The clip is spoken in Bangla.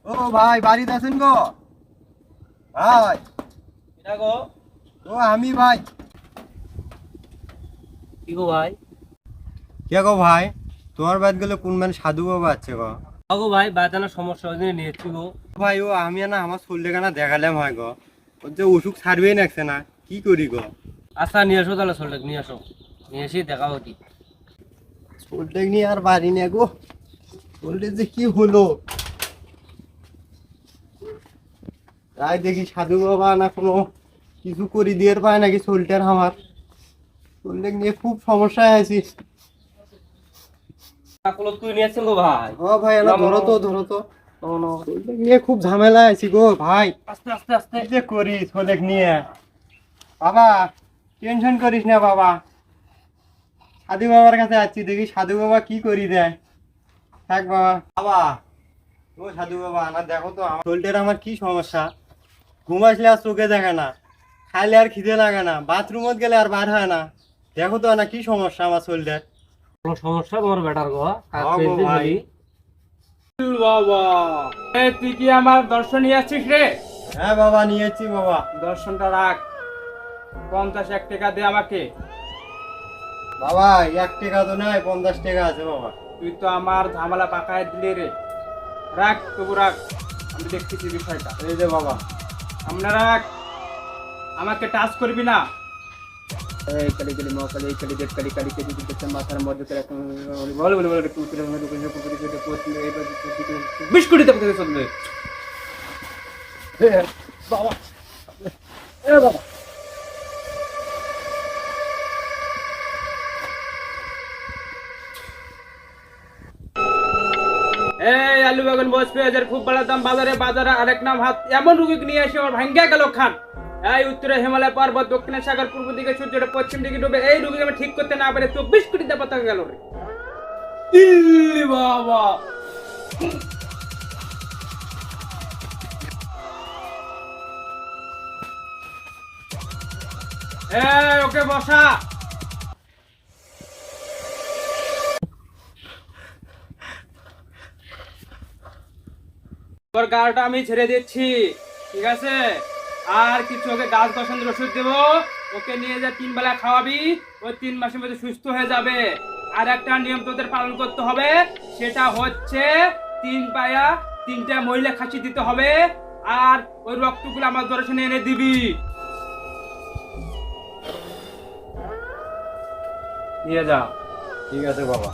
ও ভাই বাড়িতে আছেন গো? ভাই এটা গো। ও আমি ভাই। কি গো ভাই? কে গো ভাই? তোমার বাদ গেলে কোন মানে সাধু বাবা আছে গো? গো ভাই বাজানোর সমস্যা ওই জন্য নিয়েছি গো। ভাই ও আমি না আমার শরীরখানা দেখালাম হয় গো, ওর যে অসুখ ছাড়বেই নাকছে না, কি করি গো? আচ্ছা নিয়ে আসো তাহলে সোলটাক নিয়ে আসো, নিয়ে এসে দেখাও কি। শরীরটা নিয়ে আর বাড়ি না গো, শরীরের যে কি হলো। তাই দেখি সাধু বাবা না কোনো কিছু করি দিয়ে পায় নাকি শরীরটার, আমার শরীর নিয়ে খুব সমস্যায় আছি। তুই নিয়ে আসছেন গো ভাই? ও ভাই এলা ধরো তো ধরো তো, শরীর নিয়ে খুব ঝামেলায় আছি গো ভাই। আস্তে আস্তে আস্তে। কি যে করি শরীর নিয়ে। বাবা টেনশন করিস না বাবা, সাধু বাবার কাছে যাচ্ছি, দেখি সাধু বাবা কি করি দেয়। থাক বাবা। বাবা ও সাধু বাবা না, দেখো তো আমার শরীরটার আমার কি সমস্যা। ঘুম আসলে আর চোখে দেখে না, খাইলে আর খিদে লাগে না, বাথরুমত গেলে আর বার হয় না। দেখো তো না কি সমস্যা আমার শরীরটার। কোনো সমস্যা তোমার বেটার গো? হ্যাঁ গো ভাই। বাবা তুই কি আমার দর্শন নিয়ে আসছিস রে? হ্যাঁ বাবা নিয়েছি বাবা। দর্শনটা রাখ, 50 টাকা দে আমাকে। বাবা 1 টাকা তো নাই, 50 টাকা আছে বাবা। তুই তো আমার ঝামেলা পাকায় দিলে রে। রাখ তবু রাখ, আমি দেখতেছি বিষয়টা। এই যে বাবা। আমরা রাখ, আমাকে টাচ করবি না। এই কালি কালি মা কালি কালি দেখ কালি কালি কেজি দিতে মাথার মধ্যে করে বল বল বল পুকুরে মধ্যে করে পুকুরে যেতে পড়লে এইবার বিস্কুট দিতে পড়তে চলবে। বাবা এ বাবা। এই আলু বেগুন বস পেঁয়াজের খুব বড় দাম বাজারে, বাজারে আরেক নাম হাত। এমন রুগী নিয়ে এসে আমার ভাঙ্গা গেল খান। এই উত্তরে হিমালয় পর্বত, দক্ষিণে সাগর, পূর্ব দিকে সূর্যটা পশ্চিম দিকে ডুবে, এই রুগীকে আমি ঠিক করতে না পারে 24 কোটি টাকা পতাকা গেল রে। ইল্লি বাবা। এই ওকে বসা। তোর গাড়টা আমি ছেড়ে দিচ্ছি, ঠিক আছে? আর কিছু ওকে গাছ পছন্দের ওষুধ দেবো, ওকে নিয়ে যা 3 বেলা খাওয়াবি, ও 3 মাসের মধ্যে সুস্থ হয়ে যাবে। আর একটা নিয়ম তোদের পালন করতে হবে, সেটা হচ্ছে 3 পায়া 3টা মহিলা খাসি দিতে হবে। আর ওই রক্তগুলো আমার দর্শনে এনে দিবি। নিয়ে যা। ঠিক আছে বাবা।